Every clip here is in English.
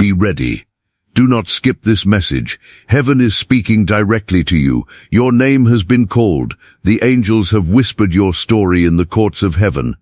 Be ready. Do not skip this message. Heaven is speaking directly to you. Your name has been called. The angels have whispered your story in the courts of heaven.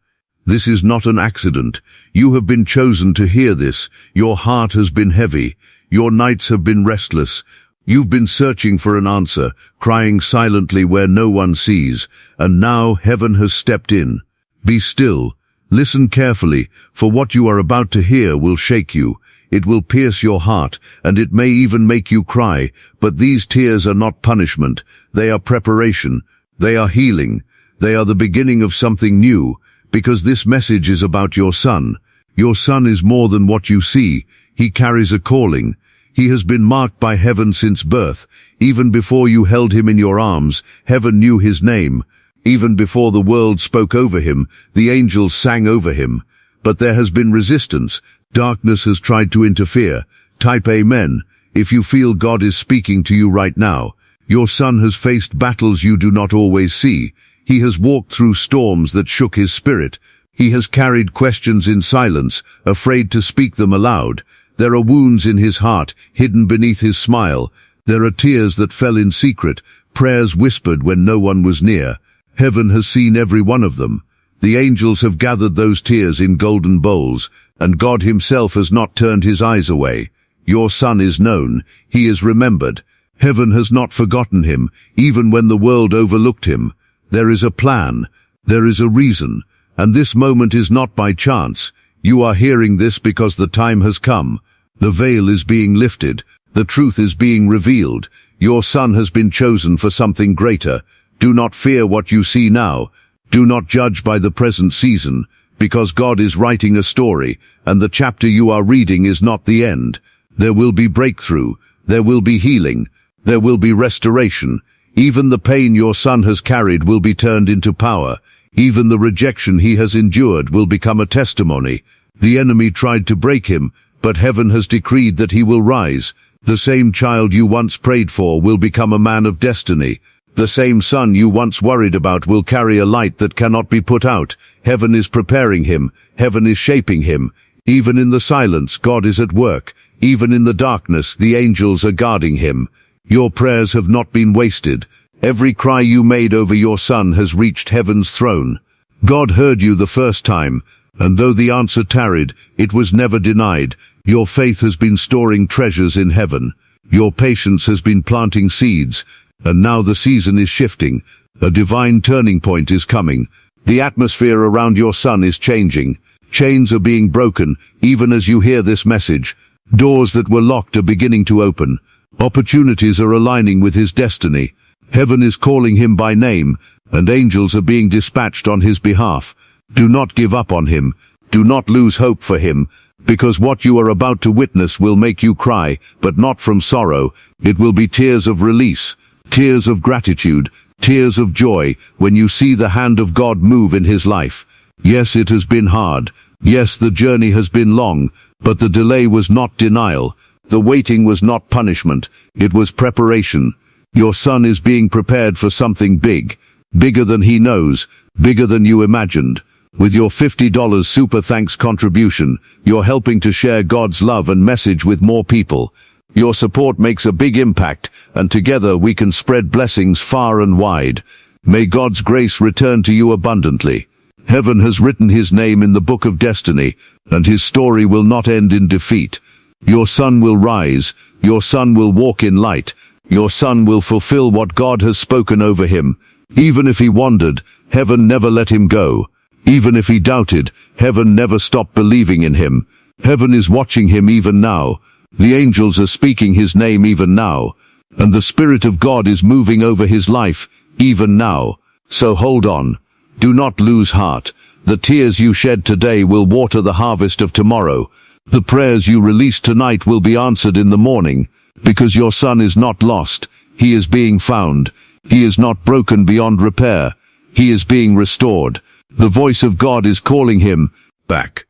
This is not an accident. You have been chosen to hear this. Your heart has been heavy. Your nights have been restless. You've been searching for an answer, crying silently where no one sees, and now heaven has stepped in. Be still. Listen carefully, for what you are about to hear will shake you. It will pierce your heart, and it may even make you cry, but these tears are not punishment. They are preparation. They are healing. They are the beginning of something new, because this message is about your son. Your son is more than what you see. He carries a calling. He has been marked by heaven since birth. Even before you held him in your arms, heaven knew his name. Even before the world spoke over him, the angels sang over him. But there has been resistance. Darkness has tried to interfere. Type Amen if you feel God is speaking to you right now. Your son has faced battles you do not always see. He has walked through storms that shook his spirit. He has carried questions in silence, afraid to speak them aloud. There are wounds in his heart, hidden beneath his smile. There are tears that fell in secret, prayers whispered when no one was near. Heaven has seen every one of them. The angels have gathered those tears in golden bowls, and God himself has not turned his eyes away. Your son is known. He is remembered. Heaven has not forgotten him, even when the world overlooked him. There is a plan. There is a reason. And this moment is not by chance. You are hearing this because the time has come. The veil is being lifted. The truth is being revealed. Your son has been chosen for something greater. Do not fear what you see now. Do not judge by the present season, because God is writing a story, and the chapter you are reading is not the end. There will be breakthrough. There will be healing. There will be restoration. Even the pain your son has carried will be turned into power. Even the rejection he has endured will become a testimony. The enemy tried to break him, but heaven has decreed that he will rise. The same child you once prayed for will become a man of destiny. The same son you once worried about will carry a light that cannot be put out. Heaven is preparing him. Heaven is shaping him. Even in the silence, God is at work. Even in the darkness, the angels are guarding him. Your prayers have not been wasted. Every cry you made over your son has reached heaven's throne. God heard you the first time, and though the answer tarried, it was never denied. Your faith has been storing treasures in heaven. Your patience has been planting seeds. And now the season is shifting. A divine turning point is coming. The atmosphere around your son is changing. Chains are being broken, even as you hear this message. Doors that were locked are beginning to open. Opportunities are aligning with his destiny. Heaven is calling him by name, and angels are being dispatched on his behalf. Do not give up on him. Do not lose hope for him, because what you are about to witness will make you cry, but not from sorrow. It will be tears of release. Tears of gratitude, tears of joy, when you see the hand of God move in his life. Yes, it has been hard. Yes, the journey has been long, but the delay was not denial. The waiting was not punishment. It was preparation. Your son is being prepared for something big, bigger than he knows, bigger than you imagined. With your $50 super thanks contribution, you're helping to share God's love and message with more people. Your support makes a big impact, and together we can spread blessings far and wide. May God's grace return to you abundantly. Heaven has written his name in the book of destiny, and his story will not end in defeat. Your son will rise. Your son will walk in light. Your son will fulfill what God has spoken over him. Even if he wandered, heaven never let him go. Even if he doubted, heaven never stopped believing in him. Heaven is watching him even now. The angels are speaking his name even now, and the Spirit of God is moving over his life even now. So hold on. Do not lose heart. The tears you shed today will water the harvest of tomorrow. The prayers you release tonight will be answered in the morning, because your son is not lost. He is being found. He is not broken beyond repair. He is being restored. The voice of God is calling him back.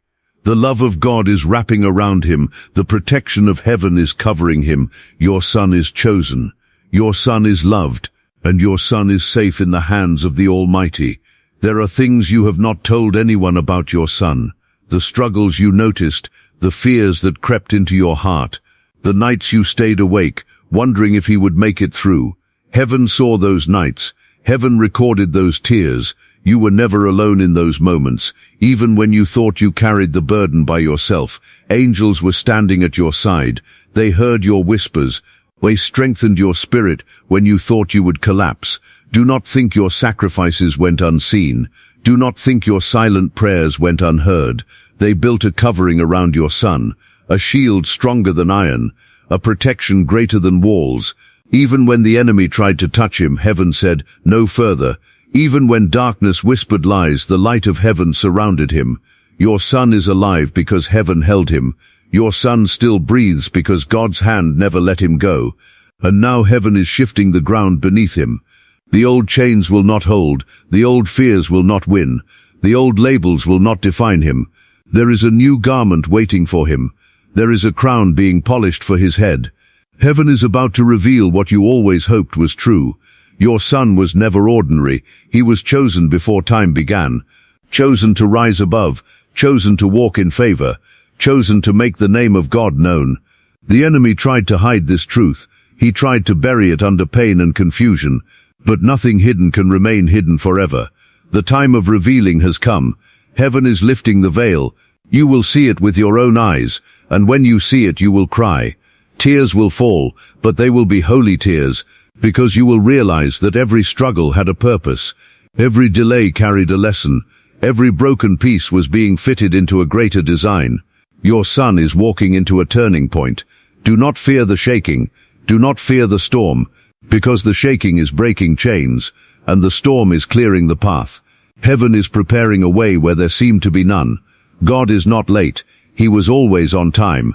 The love of God is wrapping around him. The protection of heaven is covering him. Your son is chosen. Your son is loved. And your son is safe in the hands of the Almighty. There are things you have not told anyone about your son. The struggles you noticed, the fears that crept into your heart, the nights you stayed awake, wondering if he would make it through. Heaven saw those nights. Heaven recorded those tears. You were never alone in those moments. Even when you thought you carried the burden by yourself, angels were standing at your side. They heard your whispers. They strengthened your spirit when you thought you would collapse. Do not think your sacrifices went unseen. Do not think your silent prayers went unheard. They built a covering around your son, a shield stronger than iron, a protection greater than walls. Even when the enemy tried to touch him, heaven said, "No further." Even when darkness whispered lies, the light of heaven surrounded him. Your son is alive because heaven held him. Your son still breathes because God's hand never let him go. And now heaven is shifting the ground beneath him. The old chains will not hold. The old fears will not win. The old labels will not define him. There is a new garment waiting for him. There is a crown being polished for his head. Heaven is about to reveal what you always hoped was true. Your son was never ordinary. He was chosen before time began. Chosen to rise above. Chosen to walk in favor. Chosen to make the name of God known. The enemy tried to hide this truth. He tried to bury it under pain and confusion. But nothing hidden can remain hidden forever. The time of revealing has come. Heaven is lifting the veil. You will see it with your own eyes, and when you see it you will cry. Tears will fall, but they will be holy tears, because you will realize that every struggle had a purpose. Every delay carried a lesson. Every broken piece was being fitted into a greater design. Your son is walking into a turning point. Do not fear the shaking. Do not fear the storm, because the shaking is breaking chains, and the storm is clearing the path. Heaven is preparing a way where there seemed to be none. God is not late. He was always on time.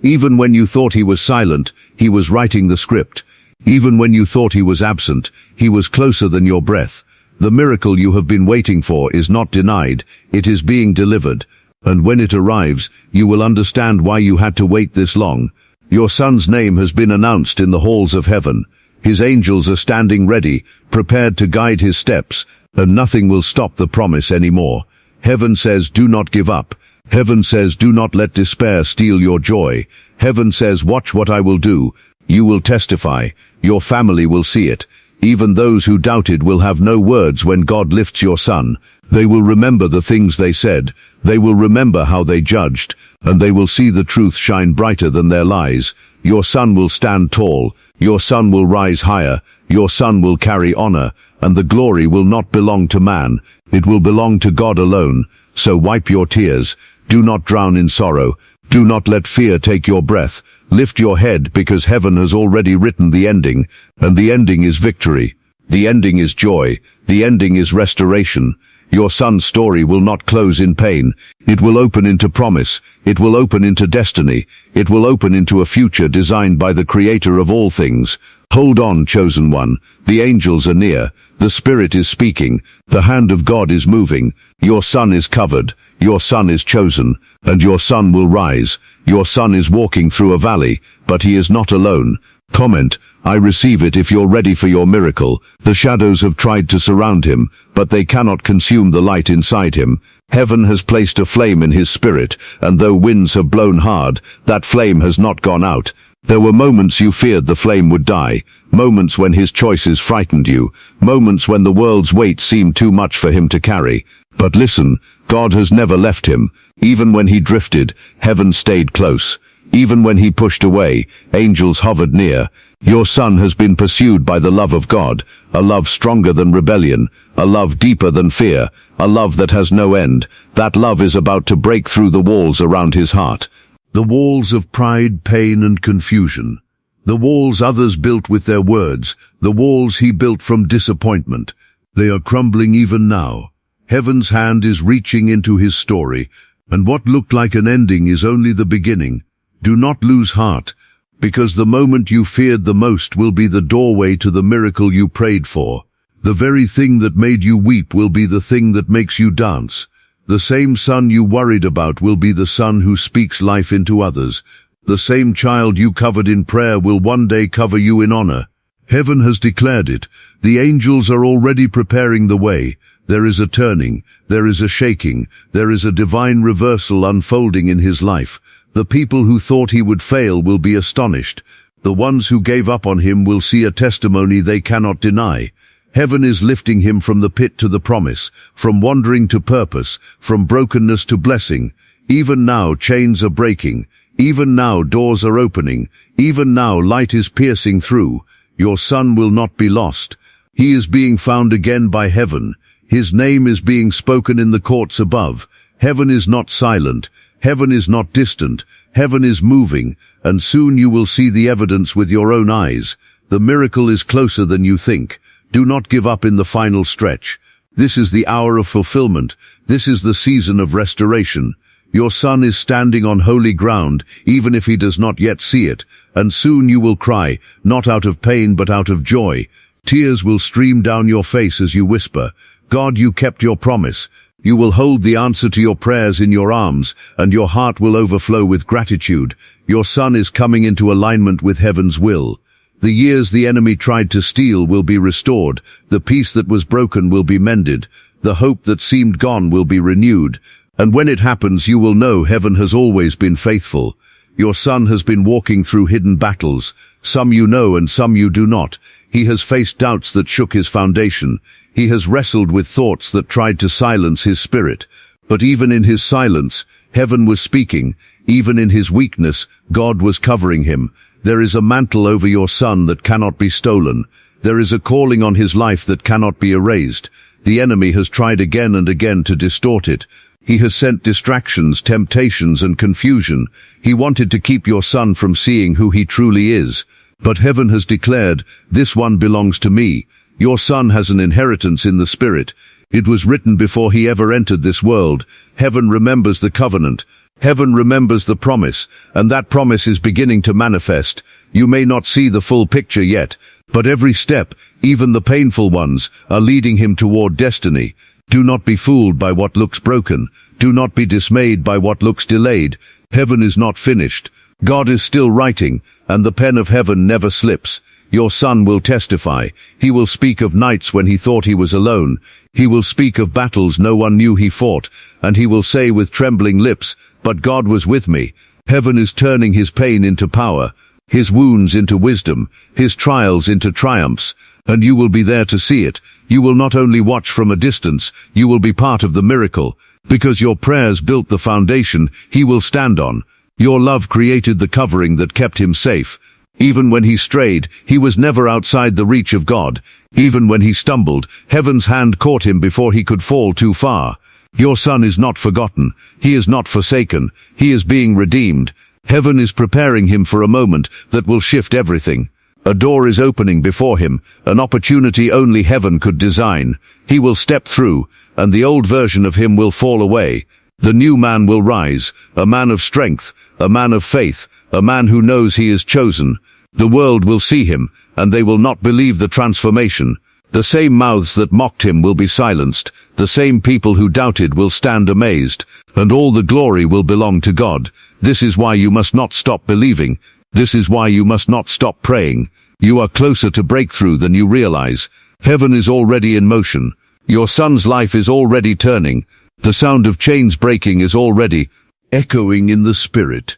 Even when you thought he was silent, he was writing the script. Even when you thought he was absent, he was closer than your breath. The miracle you have been waiting for is not denied, it is being delivered. And when it arrives, you will understand why you had to wait this long. Your son's name has been announced in the halls of heaven. His angels are standing ready, prepared to guide his steps, and nothing will stop the promise anymore. Heaven says, do not give up. Heaven says, do not let despair steal your joy. Heaven says, watch what I will do. You will testify. Your family will see it. Even those who doubted will have no words when God lifts your son. They will remember the things they said. They will remember how they judged, and they will see the truth shine brighter than their lies. Your son will stand tall. Your son will rise higher. Your son will carry honor, and the glory will not belong to man. It will belong to God alone. So wipe your tears. Do not drown in sorrow. Do not let fear take your breath. Lift your head, because heaven has already written the ending, and the ending is victory. The ending is joy. The ending is restoration. Your son's story will not close in pain. It will open into promise. It will open into destiny. It will open into a future designed by the Creator of all things. Hold on, chosen one. The angels are near. The Spirit is speaking. The hand of God is moving. Your son is covered. Your son is chosen, and your son will rise. Your son is walking through a valley, but he is not alone. Comment, I receive it if you're ready for your miracle. The shadows have tried to surround him, but they cannot consume the light inside him. Heaven has placed a flame in his spirit, and though winds have blown hard, that flame has not gone out. There were moments you feared the flame would die, moments when his choices frightened you, moments when the world's weight seemed too much for him to carry. But listen, God has never left him. Even when he drifted, heaven stayed close. Even when he pushed away, angels hovered near. Your son has been pursued by the love of God, a love stronger than rebellion, a love deeper than fear, a love that has no end. That love is about to break through the walls around his heart. The walls of pride, pain, and confusion. The walls others built with their words, the walls he built from disappointment. They are crumbling even now. Heaven's hand is reaching into his story, and what looked like an ending is only the beginning. Do not lose heart, because the moment you feared the most will be the doorway to the miracle you prayed for. The very thing that made you weep will be the thing that makes you dance. The same son you worried about will be the son who speaks life into others. The same child you covered in prayer will one day cover you in honor. Heaven has declared it. The angels are already preparing the way. There is a turning, there is a shaking, there is a divine reversal unfolding in his life. The people who thought he would fail will be astonished. The ones who gave up on him will see a testimony they cannot deny. Heaven is lifting him from the pit to the promise, from wandering to purpose, from brokenness to blessing. Even now chains are breaking. Even now doors are opening. Even now light is piercing through. Your son will not be lost. He is being found again by heaven. His name is being spoken in the courts above. Heaven is not silent. Heaven is not distant. Heaven is moving, and soon you will see the evidence with your own eyes. The miracle is closer than you think. Do not give up in the final stretch. This is the hour of fulfillment. This is the season of restoration. Your son is standing on holy ground, even if he does not yet see it, and soon you will cry, not out of pain but out of joy. Tears will stream down your face as you whisper, God, you kept your promise. You will hold the answer to your prayers in your arms, and your heart will overflow with gratitude. Your son is coming into alignment with heaven's will. The years the enemy tried to steal will be restored. The peace that was broken will be mended. The hope that seemed gone will be renewed. And when it happens, you will know heaven has always been faithful. Your son has been walking through hidden battles. Some you know and some you do not. He has faced doubts that shook his foundation. He has wrestled with thoughts that tried to silence his spirit. But even in his silence, heaven was speaking. Even in his weakness, God was covering him. There is a mantle over your son that cannot be stolen. There is a calling on his life that cannot be erased. The enemy has tried again and again to distort it. He has sent distractions, temptations, and confusion. He wanted to keep your son from seeing who he truly is. But heaven has declared, this one belongs to me. Your son has an inheritance in the Spirit. It was written before he ever entered this world. Heaven remembers the covenant. Heaven remembers the promise, and that promise is beginning to manifest. You may not see the full picture yet, but every step, even the painful ones, are leading him toward destiny. Do not be fooled by what looks broken. Do not be dismayed by what looks delayed. Heaven is not finished. God is still writing, and the pen of heaven never slips. Your son will testify. He will speak of nights when he thought he was alone. He will speak of battles no one knew he fought, and he will say with trembling lips, but God was with me. Heaven is turning his pain into power, his wounds into wisdom, his trials into triumphs, and you will be there to see it. You will not only watch from a distance, you will be part of the miracle. Because your prayers built the foundation he will stand on. Your love created the covering that kept him safe. Even when he strayed, he was never outside the reach of God. Even when he stumbled, heaven's hand caught him before he could fall too far. Your son is not forgotten. He is not forsaken. He is being redeemed. Heaven is preparing him for a moment that will shift everything. A door is opening before him, an opportunity only heaven could design. He will step through, and the old version of him will fall away. The new man will rise, a man of strength, a man of faith, a man who knows he is chosen. The world will see him, and they will not believe the transformation. The same mouths that mocked him will be silenced. The same people who doubted will stand amazed, and all the glory will belong to God. This is why you must not stop believing. This is why you must not stop praying. You are closer to breakthrough than you realize. Heaven is already in motion. Your son's life is already turning. The sound of chains breaking is already echoing in the spirit.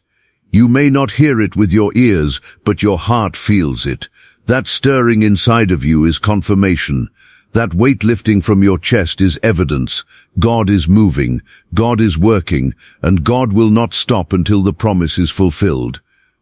You may not hear it with your ears, but your heart feels it. That stirring inside of you is confirmation. That weight lifting from your chest is evidence. God is moving, God is working, and God will not stop until the promise is fulfilled.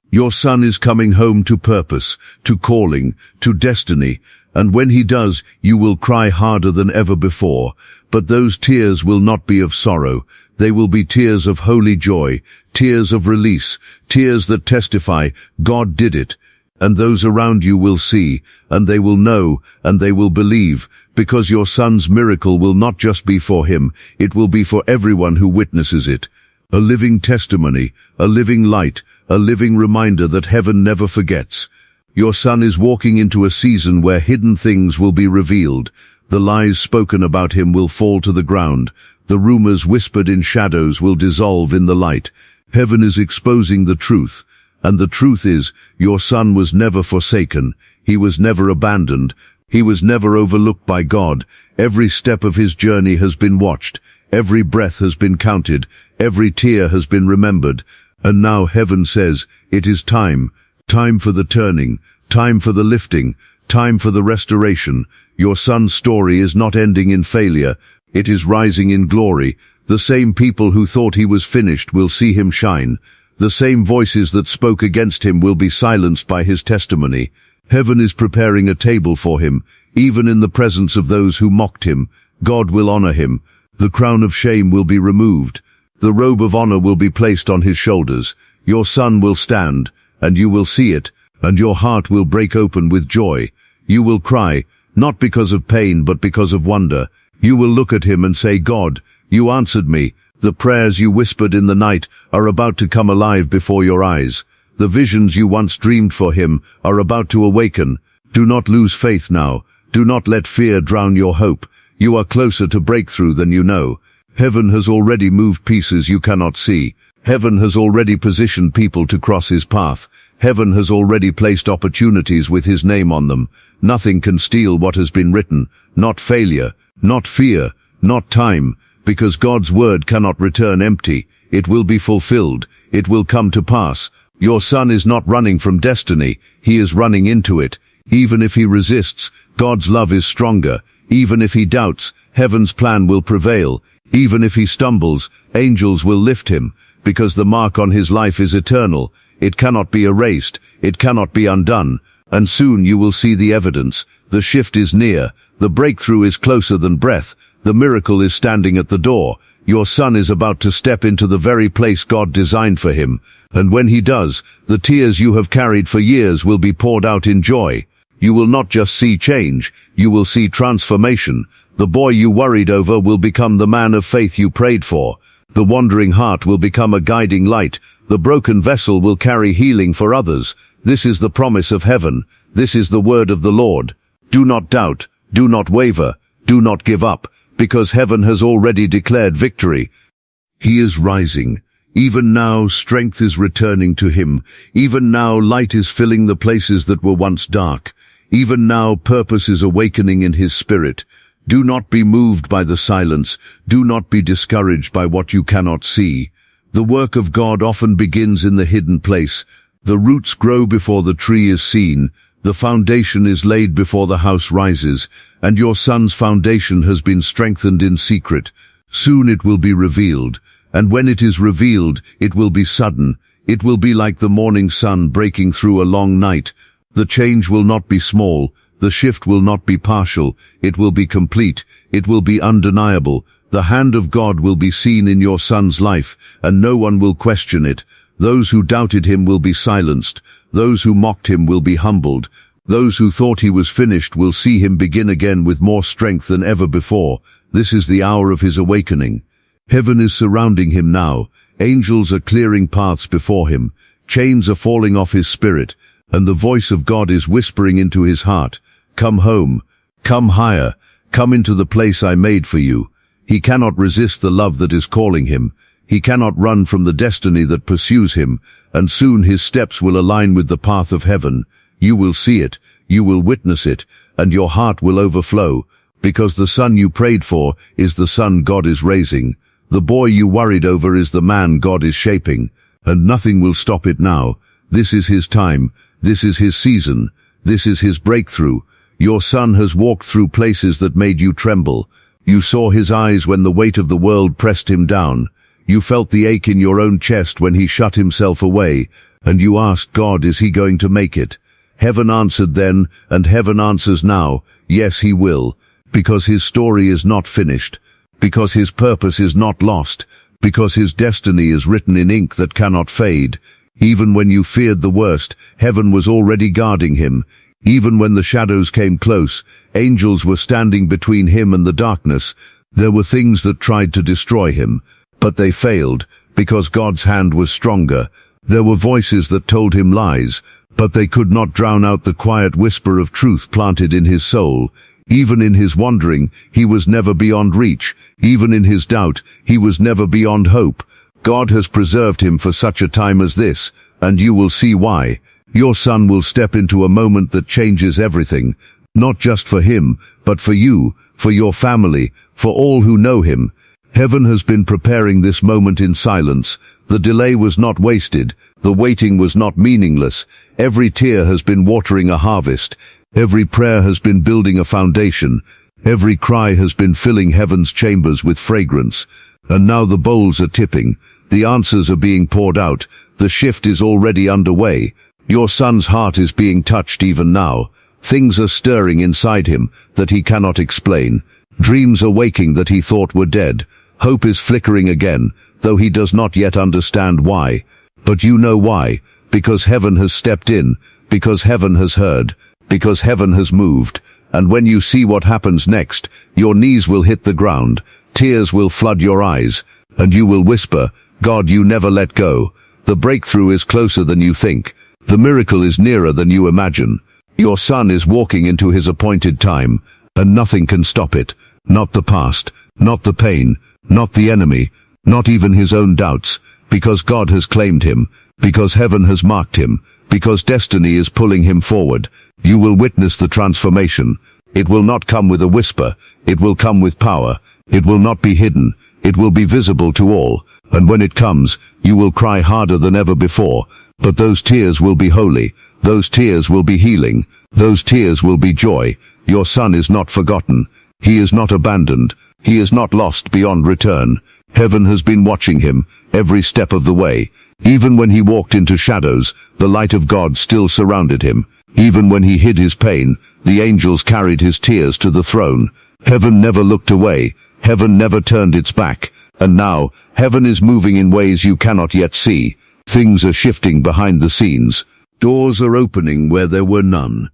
Your son is coming home to purpose, to calling, to destiny, and when he does, you will cry harder than ever before. But those tears will not be of sorrow. They will be tears of holy joy, tears of release, tears that testify, God did it. And those around you will see, and they will know, and they will believe, because your son's miracle will not just be for him, it will be for everyone who witnesses it. A living testimony, a living light, a living reminder that heaven never forgets. Your son is walking into a season where hidden things will be revealed. The lies spoken about him will fall to the ground. The rumors whispered in shadows will dissolve in the light. Heaven is exposing the truth. And the truth is, your son was never forsaken. He was never abandoned. He was never overlooked by God. Every step of his journey has been watched. Every breath has been counted. Every tear has been remembered. And now heaven says, it is time for the turning, time for the lifting, time for the restoration. Your son's story is not ending in failure, it is rising in glory. The same people who thought he was finished will see him shine. The same voices that spoke against him will be silenced by his testimony. Heaven is preparing a table for him, even in the presence of those who mocked him. God will honor him. The crown of shame will be removed. The robe of honor will be placed on his shoulders. Your son will stand, and you will see it, and your heart will break open with joy. You will cry, not because of pain but because of wonder. You will look at him and say, God, you answered me. The prayers you whispered in the night are about to come alive before your eyes. The visions you once dreamed for him are about to awaken. Do not lose faith now. Do not let fear drown your hope. You are closer to breakthrough than you know. Heaven has already moved pieces you cannot see. Heaven has already positioned people to cross his path. Heaven has already placed opportunities with his name on them. Nothing can steal what has been written. Not failure, not fear, not time. Because God's word cannot return empty. It will be fulfilled. It will come to pass. Your son is not running from destiny. He is running into it. Even if he resists, God's love is stronger. Even if he doubts, heaven's plan will prevail. Even if he stumbles, angels will lift him. Because the mark on his life is eternal. It cannot be erased. It cannot be undone. And soon you will see the evidence. The shift is near. The breakthrough is closer than breath. The miracle is standing at the door. Your son is about to step into the very place God designed for him. And when he does, the tears you have carried for years will be poured out in joy. You will not just see change, you will see transformation. The boy you worried over will become the man of faith you prayed for. The wandering heart will become a guiding light. The broken vessel will carry healing for others. This is the promise of heaven. This is the word of the Lord. Do not doubt. Do not waver. Do not give up. Because heaven has already declared victory. He is rising. Even now, strength is returning to him. Even now, light is filling the places that were once dark. Even now, purpose is awakening in his spirit. Do not be moved by the silence. Do not be discouraged by what you cannot see. The work of God often begins in the hidden place. The roots grow before the tree is seen. The foundation is laid before the house rises, and your son's foundation has been strengthened in secret. Soon it will be revealed, and when it is revealed, it will be sudden. It will be like the morning sun breaking through a long night. The change will not be small. The shift will not be partial. It will be complete. It will be undeniable. The hand of God will be seen in your son's life, and no one will question it. Those who doubted him will be silenced. Those who mocked him will be humbled. Those who thought he was finished will see him begin again with more strength than ever before. This is the hour of his awakening. Heaven is surrounding him now. Angels are clearing paths before him. Chains are falling off his spirit, and the voice of God is whispering into his heart. Come home. Come higher. Come into the place I made for you. He cannot resist the love that is calling him. He cannot run from the destiny that pursues him, and soon his steps will align with the path of heaven. You will see it, you will witness it, and your heart will overflow, because the son you prayed for is the son God is raising. The boy you worried over is the man God is shaping, and nothing will stop it now. This is his time. This is his season. This is his breakthrough. Your son has walked through places that made you tremble. You saw his eyes when the weight of the world pressed him down. You felt the ache in your own chest when he shut himself away, and you asked God, is he going to make it? Heaven answered then, and heaven answers now, yes, he will, because his story is not finished, because his purpose is not lost, because his destiny is written in ink that cannot fade. Even when you feared the worst, heaven was already guarding him. Even when the shadows came close, angels were standing between him and the darkness. There were things that tried to destroy him, but they failed, because God's hand was stronger. There were voices that told him lies, but they could not drown out the quiet whisper of truth planted in his soul. Even in his wandering, he was never beyond reach. Even in his doubt, he was never beyond hope. God has preserved him for such a time as this, and you will see why. Your son will step into a moment that changes everything, not just for him, but for you, for your family, for all who know him. Heaven has been preparing this moment in silence. The delay was not wasted. The waiting was not meaningless. Every tear has been watering a harvest. Every prayer has been building a foundation. Every cry has been filling heaven's chambers with fragrance. And now the bowls are tipping. The answers are being poured out. The shift is already underway. Your son's heart is being touched even now. Things are stirring inside him that he cannot explain. Dreams are waking that he thought were dead. Hope is flickering again, though he does not yet understand why. But you know why. Because heaven has stepped in. Because heaven has heard. Because heaven has moved. And when you see what happens next, your knees will hit the ground. Tears will flood your eyes. And you will whisper, God, you never let go. The breakthrough is closer than you think. The miracle is nearer than you imagine. Your son is walking into his appointed time, and nothing can stop it. Not the past, not the pain, not the enemy, not even his own doubts, because God has claimed him, because heaven has marked him, because destiny is pulling him forward. You will witness the transformation. It will not come with a whisper. It will come with power. It will not be hidden. It will be visible to all. And when it comes, you will cry harder than ever before. But those tears will be holy. Those tears will be healing. Those tears will be joy. Your son is not forgotten. He is not abandoned. He is not lost beyond return. Heaven has been watching him every step of the way. Even when he walked into shadows, the light of God still surrounded him. Even when he hid his pain, the angels carried his tears to the throne. Heaven never looked away. Heaven never turned its back. And now, heaven is moving in ways you cannot yet see. Things are shifting behind the scenes. Doors are opening where there were none.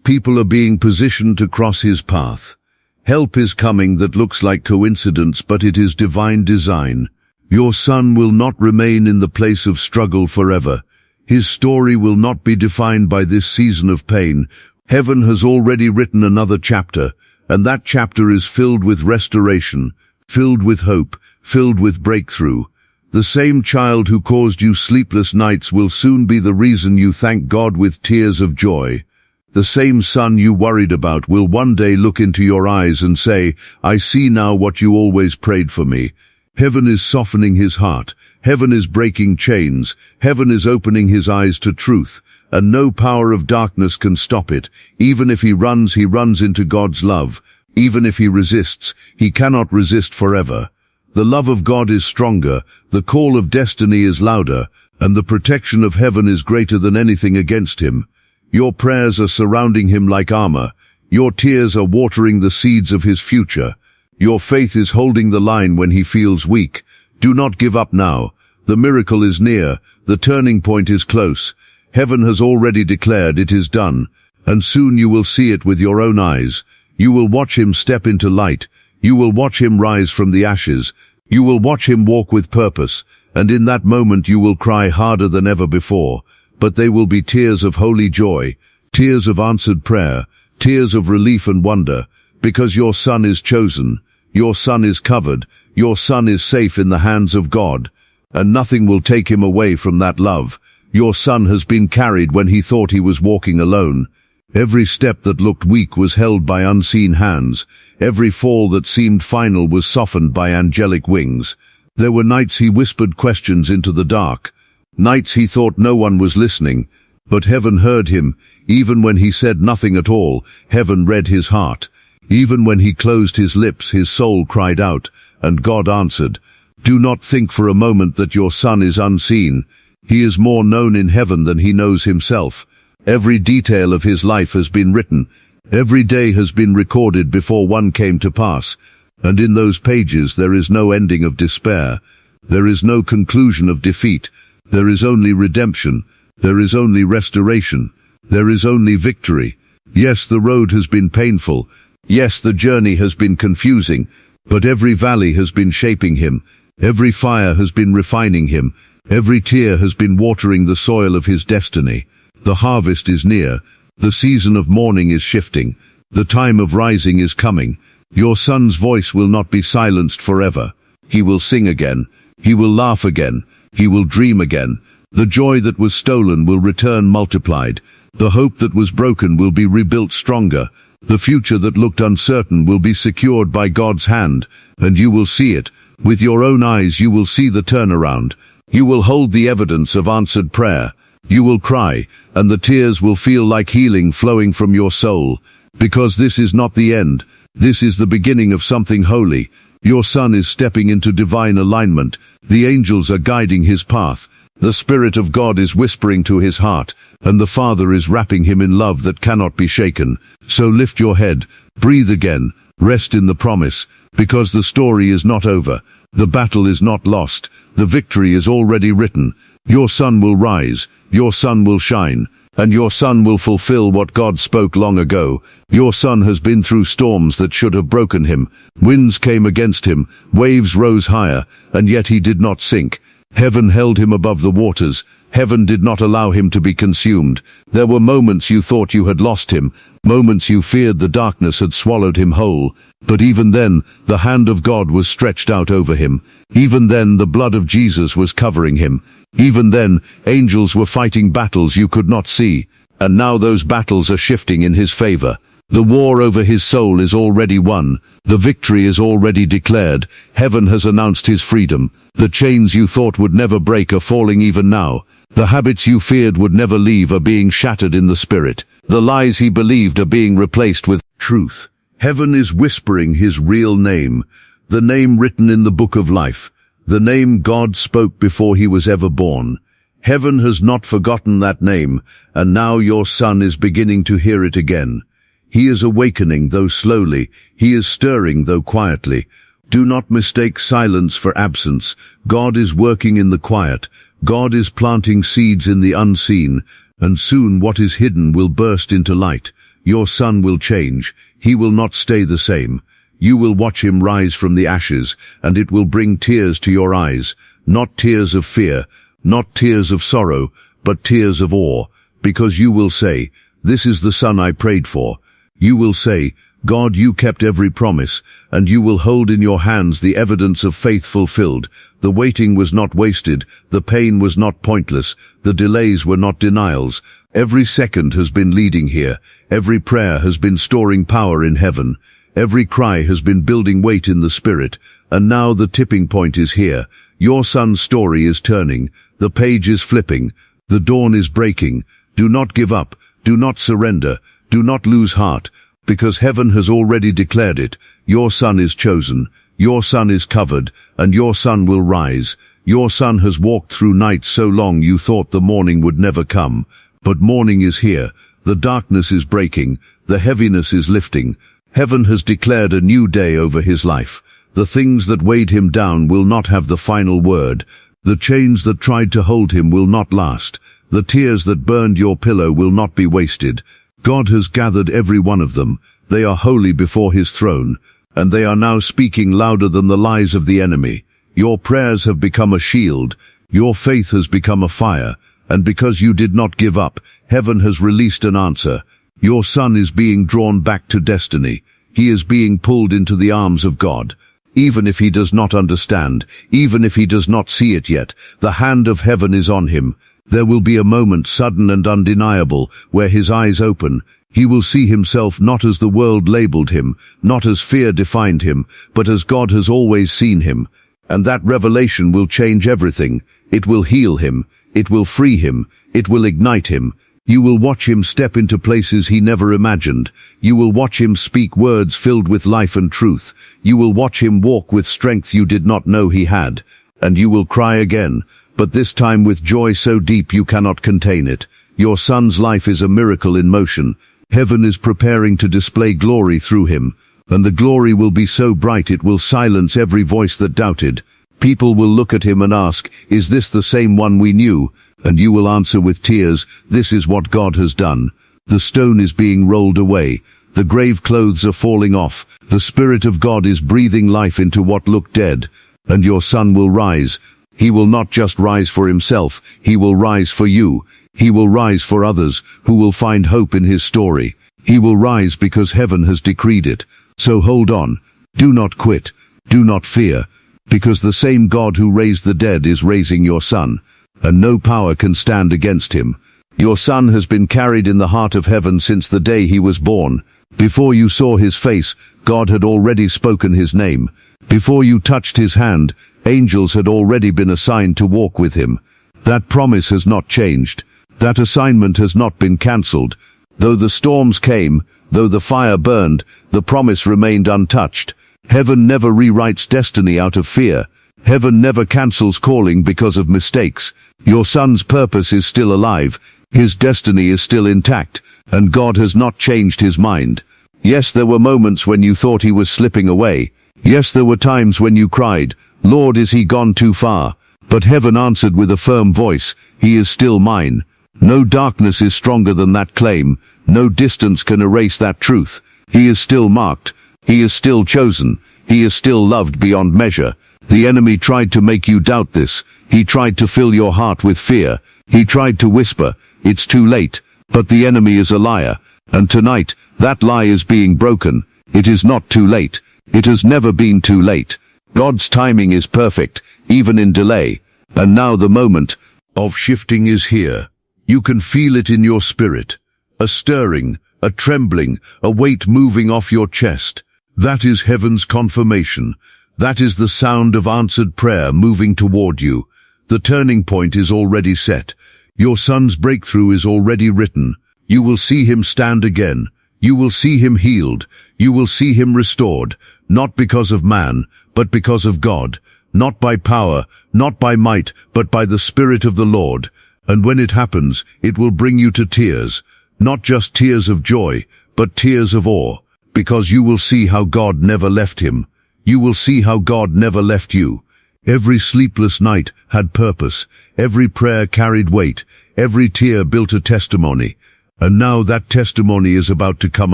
People are being positioned to cross his path. Help is coming that looks like coincidence, but it is divine design. Your son will not remain in the place of struggle forever. His story will not be defined by this season of pain. Heaven has already written another chapter, and that chapter is filled with restoration, filled with hope, filled with breakthrough. The same child who caused you sleepless nights will soon be the reason you thank God with tears of joy. The same son you worried about will one day look into your eyes and say, I see now what you always prayed for me. Heaven is softening his heart. Heaven is breaking chains. Heaven is opening his eyes to truth, and no power of darkness can stop it. Even if he runs into God's love. Even if he resists, he cannot resist forever. The love of God is stronger, the call of destiny is louder, and the protection of heaven is greater than anything against him. Your prayers are surrounding him like armor. Your tears are watering the seeds of his future. Your faith is holding the line when he feels weak. Do not give up now. The miracle is near. The turning point is close. Heaven has already declared it is done, and soon you will see it with your own eyes. You will watch him step into light. You will watch him rise from the ashes. You will watch him walk with purpose, and in that moment you will cry harder than ever before. But they will be tears of holy joy, tears of answered prayer, tears of relief and wonder, because your son is chosen, your son is covered, your son is safe in the hands of God, and nothing will take him away from that love. Your son has been carried when he thought he was walking alone. Every step that looked weak was held by unseen hands. Every fall that seemed final was softened by angelic wings. There were nights he whispered questions into the dark. Nights he thought no one was listening. But heaven heard him. Even when he said nothing at all, heaven read his heart. Even when he closed his lips, his soul cried out, and God answered. Do not think for a moment that your son is unseen. He is more known in heaven than he knows himself. Every detail of his life has been written. Every day has been recorded before one came to pass. And in those pages there is no ending of despair. There is no conclusion of defeat. There is only redemption. There is only restoration. There is only victory. Yes, the road has been painful. Yes, the journey has been confusing. But every valley has been shaping him. Every fire has been refining him. Every tear has been watering the soil of his destiny. The harvest is near. The season of mourning is shifting. The time of rising is coming. Your son's voice will not be silenced forever. He will sing again. He will laugh again. He will dream again. The joy that was stolen will return multiplied. The hope that was broken will be rebuilt stronger. The future that looked uncertain will be secured by God's hand, and you will see it. With your own eyes you will see the turnaround. You will hold the evidence of answered prayer. You will cry, and the tears will feel like healing flowing from your soul. Because this is not the end. This is the beginning of something holy. Your son is stepping into divine alignment. The angels are guiding his path. The Spirit of God is whispering to his heart, and the Father is wrapping him in love that cannot be shaken. So lift your head, breathe again, rest in the promise, because the story is not over. The battle is not lost. The victory is already written. Your son will rise, your son will shine, and your son will fulfill what God spoke long ago. Your son has been through storms that should have broken him. Winds came against him, waves rose higher, and yet he did not sink. Heaven held him above the waters. Heaven did not allow him to be consumed. There were moments you thought you had lost him, moments you feared the darkness had swallowed him whole. But even then, the hand of God was stretched out over him. Even then, the blood of Jesus was covering him. Even then, angels were fighting battles you could not see. And now those battles are shifting in his favor. The war over his soul is already won. The victory is already declared. Heaven has announced his freedom. The chains you thought would never break are falling even now. The habits you feared would never leave are being shattered in the spirit. The lies he believed are being replaced with truth. Heaven is whispering his real name, the name written in the book of life, the name God spoke before he was ever born. Heaven has not forgotten that name, and now your son is beginning to hear it again. He is awakening, though slowly. He is stirring, though quietly. Do not mistake silence for absence. God is working in the quiet. God is planting seeds in the unseen, and soon what is hidden will burst into light. Your son will change. He will not stay the same. You will watch him rise from the ashes, and it will bring tears to your eyes. Not tears of fear, not tears of sorrow, but tears of awe, because you will say, "This is the son I prayed for." You will say, "God, you kept every promise," and you will hold in your hands the evidence of faith fulfilled. The waiting was not wasted, the pain was not pointless, the delays were not denials. Every second has been leading here. Every prayer has been storing power in heaven. Every cry has been building weight in the spirit. And now the tipping point is here. Your son's story is turning. The page is flipping. The dawn is breaking. Do not give up. Do not surrender. Do not lose heart, because heaven has already declared it. Your son is chosen. Your son is covered, and your son will rise. Your son has walked through nights so long you thought the morning would never come. But morning is here. The darkness is breaking. The heaviness is lifting. Heaven has declared a new day over his life. The things that weighed him down will not have the final word. The chains that tried to hold him will not last. The tears that burned your pillow will not be wasted. God has gathered every one of them. They are holy before his throne, and they are now speaking louder than the lies of the enemy. Your prayers have become a shield. Your faith has become a fire, and because you did not give up, heaven has released an answer. Your son is being drawn back to destiny. He is being pulled into the arms of God. Even if he does not understand, even if he does not see it yet, the hand of heaven is on him. There will be a moment sudden and undeniable where his eyes open. He will see himself not as the world labeled him, not as fear defined him, but as God has always seen him. And that revelation will change everything. It will heal him. It will free him. It will ignite him. You will watch him step into places he never imagined. You will watch him speak words filled with life and truth. You will watch him walk with strength you did not know he had. And you will cry again, but this time with joy so deep you cannot contain it. Your son's life is a miracle in motion. Heaven is preparing to display glory through him, and the glory will be so bright it will silence every voice that doubted. People will look at him and ask, "Is this the same one we knew?" And you will answer with tears, "This is what God has done." The stone is being rolled away. The grave clothes are falling off. The Spirit of God is breathing life into what looked dead. And your son will rise. He will not just rise for himself, he will rise for you. He will rise for others who will find hope in his story. He will rise because heaven has decreed it. So hold on. Do not quit. Do not fear. Because the same God who raised the dead is raising your son, and no power can stand against him. Your son has been carried in the heart of heaven since the day he was born. Before you saw his face, God had already spoken his name. Before you touched his hand, angels had already been assigned to walk with him. That promise has not changed. That assignment has not been cancelled. Though the storms came, though the fire burned, the promise remained untouched. Heaven never rewrites destiny out of fear. Heaven never cancels calling because of mistakes. Your son's purpose is still alive. His destiny is still intact, and God has not changed his mind. Yes, there were moments when you thought he was slipping away. Yes, there were times when you cried, "Lord, is he gone too far?" But heaven answered with a firm voice, "He is still mine." No darkness is stronger than that claim. No distance can erase that truth. He is still marked. He is still chosen. He is still loved beyond measure. The enemy tried to make you doubt this. He tried to fill your heart with fear. He tried to whisper, "It's too late." But the enemy is a liar. And tonight, that lie is being broken. It is not too late. It has never been too late. God's timing is perfect, even in delay. And now the moment of shifting is here. You can feel it in your spirit. A stirring, a trembling, a weight moving off your chest. That is heaven's confirmation. That is the sound of answered prayer moving toward you. The turning point is already set. Your son's breakthrough is already written. You will see him stand again. You will see him healed. You will see him restored, not because of man, but because of God. Not by power, not by might, but by the Spirit of the Lord. And when it happens, it will bring you to tears. Not just tears of joy, but tears of awe. Because you will see how God never left him. You will see how God never left you. Every sleepless night had purpose. Every prayer carried weight. Every tear built a testimony. And now that testimony is about to come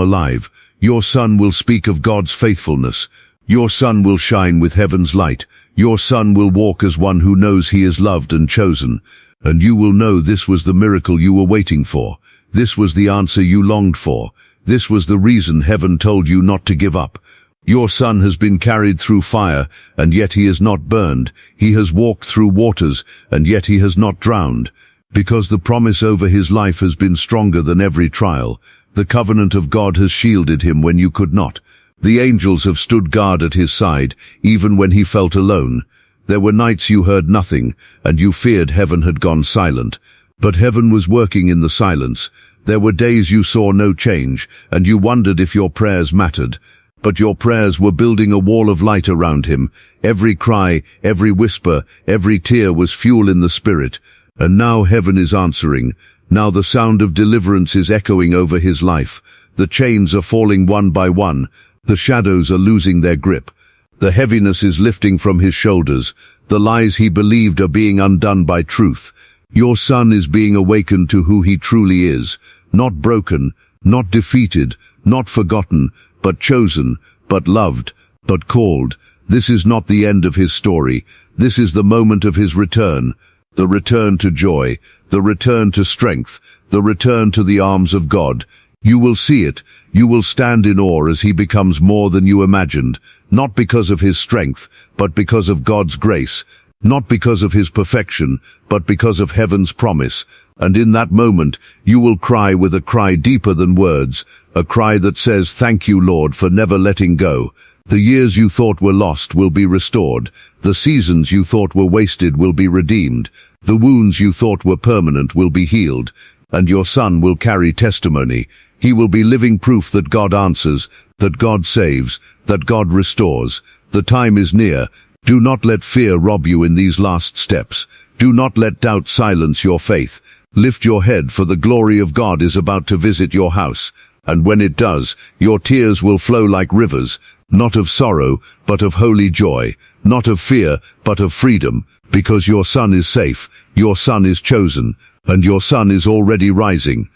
alive. Your son will speak of God's faithfulness. Your son will shine with heaven's light. Your son will walk as one who knows he is loved and chosen. And you will know this was the miracle you were waiting for. This was the answer you longed for. This was the reason heaven told you not to give up. Your son has been carried through fire, and yet he is not burned. He has walked through waters, and yet he has not drowned. Because the promise over his life has been stronger than every trial. The covenant of God has shielded him when you could not. The angels have stood guard at his side, even when he felt alone. There were nights you heard nothing, and you feared heaven had gone silent. But heaven was working in the silence. There were days you saw no change, and you wondered if your prayers mattered. But your prayers were building a wall of light around him. Every cry, every whisper, every tear was fuel in the spirit. And now heaven is answering. Now the sound of deliverance is echoing over his life. The chains are falling one by one. The shadows are losing their grip. The heaviness is lifting from his shoulders. The lies he believed are being undone by truth. Your son is being awakened to who he truly is. Not broken, not defeated, not forgotten, but chosen, but loved, but called. This is not the end of his story. This is the moment of his return. The return to joy, the return to strength, the return to the arms of God. You will see it. You will stand in awe as he becomes more than you imagined, not because of his strength, but because of God's grace, not because of his perfection, but because of heaven's promise. And in that moment, you will cry with a cry deeper than words, a cry that says, "Thank you, Lord, for never letting go." The years you thought were lost will be restored. The seasons you thought were wasted will be redeemed. The wounds you thought were permanent will be healed. And your son will carry testimony. He will be living proof that God answers, that God saves, that God restores. The time is near. Do not let fear rob you in these last steps. Do not let doubt silence your faith. Lift your head, for the glory of God is about to visit your house. And when it does, your tears will flow like rivers, not of sorrow, but of holy joy, not of fear, but of freedom, because your son is safe, your son is chosen, and your son is already rising.